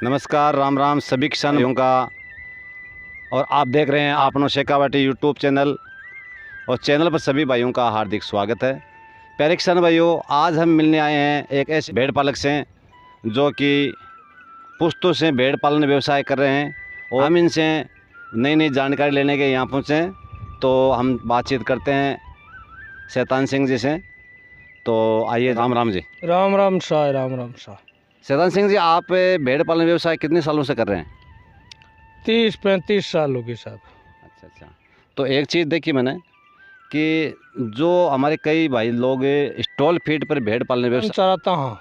नमस्कार, राम राम सभी किसान भाइयों का। और आप देख रहे हैं आपनो शेखावाटी यूट्यूब चैनल, और चैनल पर सभी भाइयों का हार्दिक स्वागत है। प्यारे किसान भाइयों, आज हम मिलने आए हैं एक ऐसे भेड़ पालक से जो कि पुश्तों से भेड़ पालन व्यवसाय कर रहे हैं, और हम इनसे नई नई जानकारी लेने के यहाँ पहुँचे हैं। तो हम बातचीत करते हैं शैतान सिंह जी से। तो आइए। राम राम जी। राम राम शाह, राम राम शाह। शैतान सिंह जी, आप भेड़ पालन व्यवसाय कितने सालों से कर रहे हैं? 30-35 साल होगी साहब। अच्छा। तो एक चीज़ देखी मैंने कि जो हमारे कई भाई लोग स्टॉल फीड पर भेड़ पालने व्यवसाय चराता हाँ,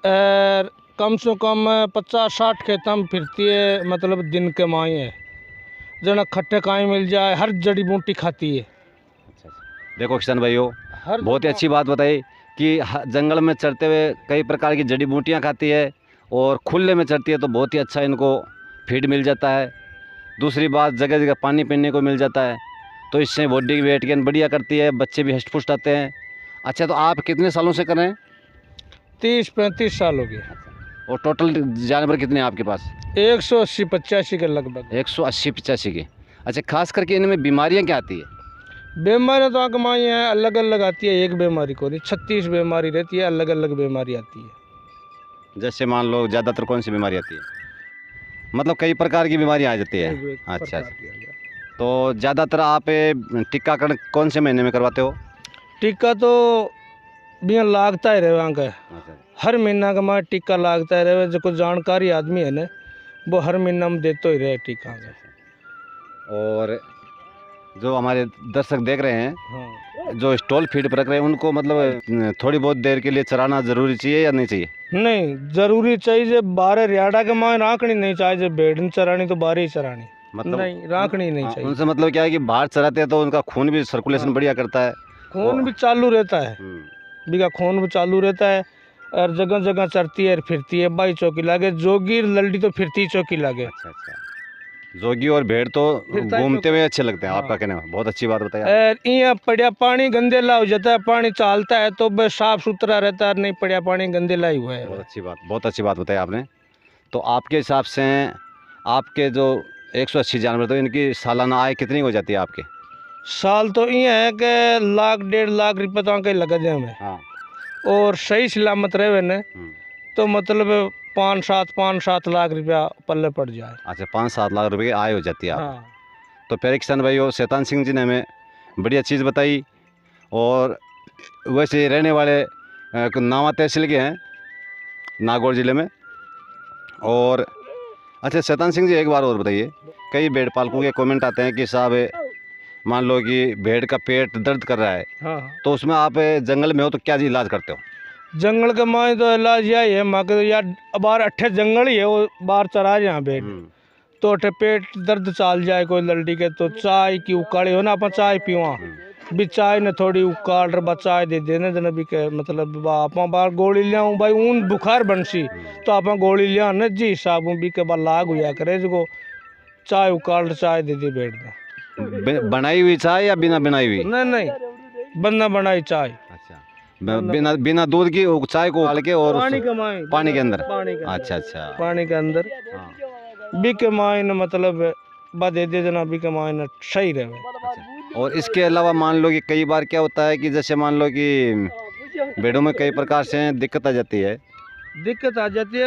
और कम से कम 50-60 खेत में फिरती है, मतलब दिन के माए है जना खट्टे काई मिल जाए, हर जड़ी बूटी खाती है। अच्छा। देखो किसान भाइयों, हर बहुत ही अच्छी बात बताई कि जंगल में चरते हुए कई प्रकार की जड़ी बूटियाँ खाती है, और खुले में चरती है तो बहुत ही अच्छा इनको फीड मिल जाता है। दूसरी बात, जगह जगह पानी पीने को मिल जाता है, तो इससे बॉडी वेट गेन बढ़िया करती है, बच्चे भी हष्ट पुष्ट आते हैं। अच्छा, तो आप कितने सालों से कर रहे हैं? 30-35 साल हो गए। और टोटल जानवर कितने हैं आपके पास? 180-85 के लगभग। 180-85 के। अच्छा, खास करके इनमें बीमारियां क्या आती है? बीमारियाँ तो आगे माई हैं, अलग अलग आती है, एक बीमारी को नहीं, 36 बीमारी रहती है, अलग अलग बीमारी आती है। जैसे मान लो ज़्यादातर कौन सी बीमारी आती है? मतलब कई प्रकार की बीमारियां आ जाती है। एक अच्छा। प्रकार की आ जाती है। तो ज़्यादातर आप टीकाकरण कौन से महीने में करवाते हो? टीका तो बिया लागता ही रहे का, अच्छा। हर महीना का मार टीका लागता ही रहे। जो कुछ जानकारी आदमी है ना, वो हर महीना में देते ही रहे टीका का। और जो हमारे दर्शक देख रहे हैं, हाँ। जो स्टॉल फीड पर रख रहे हैं, उनको मतलब थोड़ी बहुत देर के लिए चराना ज़रूरी चाहिए या नहीं चाहिए? नहीं, जरूरी चाहिए। बारह रियाड़ा के माए राखनी नहीं चाहिए, भेड़ नहीं चरानी तो बारह ही चरानी, मतलब नहीं राखनी नहीं चाहिए। उनसे मतलब क्या है कि बाहर चराते हैं तो उनका खून भी सर्कुलेशन बढ़िया करता है। खून भी चालू रहता है, बिका खून भी चालू रहता है, और जगह जगह चरती है, फिरती है, बाई चौकी लागे। जोगी लल्डी तो फिरती चौकी लागे। अच्छा। जोगी और भेड़ तो घूमते हुए अच्छे लगते हैं। हाँ। आपका कहना है, बहुत अच्छी बात बताई। और यहाँ पड़िया पानी गंदेला हो जाता है, पानी चालता है तो बस साफ सुथरा रहता है, नहीं पड़िया पानी गंदेला ही हुआ है। बहुत अच्छी बात बताई आपने। तो आपके हिसाब से आपके जो 180 जानवर, तो इनकी सालाना आय कितनी हो जाती है आपके? साल तो ये है कि 1-1.5 लाख रुपये तो आके लगा दे हमें। हाँ। और सही सलामत रहे न तो मतलब 5-7 लाख रुपया पल्ले पड़ जाए। अच्छा, 5-7 लाख रुपए की आय हो जाती है आप। हाँ। तो प्यारे किसान भाइयों, शैतान सिंह जी ने हमें बढ़िया चीज़ बताई। और वैसे रहने वाले नावा तहसील के हैं, नागौर ज़िले में। और अच्छा शैतान सिंह जी, एक बार और बताइए, कई भेड़ पालकों के कमेंट आते हैं कि साहब मान लो कि भेड़ का पेट दर्द कर रहा है, हाँ। तो उसमें आप जंगल में हो तो क्या इलाज करते हो? जंगल के माए तो इलाज यही है, माँ के यार बार अट्ठे जंगल ही है, वो बाहर चरा जाए भेड़ तो अट्ठे पेट दर्द चाल जाए कोई लल्डी के, तो चाय की उकाड़ी हो ना, अपन चाय पीवा भी, चाय ने थोड़ी उकाड़ रहा चाय दे देने देने भी के, मतलब आप बार गोली लिया भाई ऊन बुखार बनसी तो आप गोली लिया न जी साहब भी के बाद लाग हुआ करे, जो चाय उकाड़ चाय दे दी भेड़ ने। बनाई हुई चाय या बिना बनाई हुई? नहीं, बंदा बनाई चाय। अच्छा, बिना दूध की चाय को उबाल के और पानी के अंदर। अच्छा। पानी के अंदर भी के मायने मतलब दे दे देना, भी के मायने सही रहे। और इसके अलावा मान लो कि कई बार क्या होता है कि जैसे मान लो कि भेड़ों में कई प्रकार से दिक्कत आ जाती है।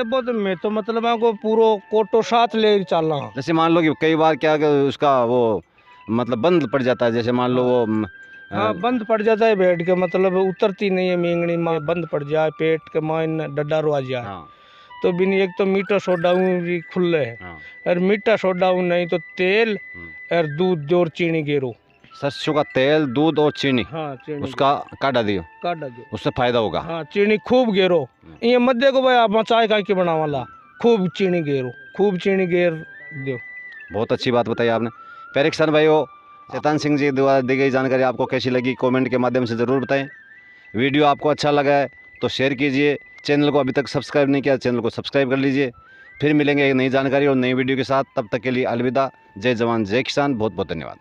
वो तो मैं तो मतलब आपको पूरा कोटो साथ ले चलना। जैसे मान लो कि कई बार क्या उसका वो मतलब बंद पड़ जाता है, जैसे मान लो वो हाँ बंद पड़ जाता है भेड़ के, मतलब उतरती नहीं है मींगनी में, बंद पड़ जाए पेट के माइन डड्डा रो आ जाए। हाँ। तो बिन एक तो मीठा सोडा भी खुले है। हाँ। और मीठा सोडा नहीं तो तेल और दूध और चीनी गेरो, सरसों का तेल, दूध और चीनी। हाँ, चीनी उसका काढ़ा दियो, उससे फायदा होगा। हाँ, चीनी खूब गेरो। ये मत देखो भाई आप चाय का बना वाला, खूब चीनी गेरो, खूब चीनी गेर दो। बहुत अच्छी बात बताई आपने। प्यारे किसान भाइयों, शैतान सिंह जी द्वारा दी गई जानकारी आपको कैसी लगी, कमेंट के माध्यम से ज़रूर बताएं। वीडियो आपको अच्छा लगा है तो शेयर कीजिए। चैनल को अभी तक सब्सक्राइब नहीं किया, चैनल को सब्सक्राइब कर लीजिए। फिर मिलेंगे एक नई जानकारी और नई वीडियो के साथ, तब तक के लिए अलविदा। जय जवान जय किसान, बहुत बहुत धन्यवाद।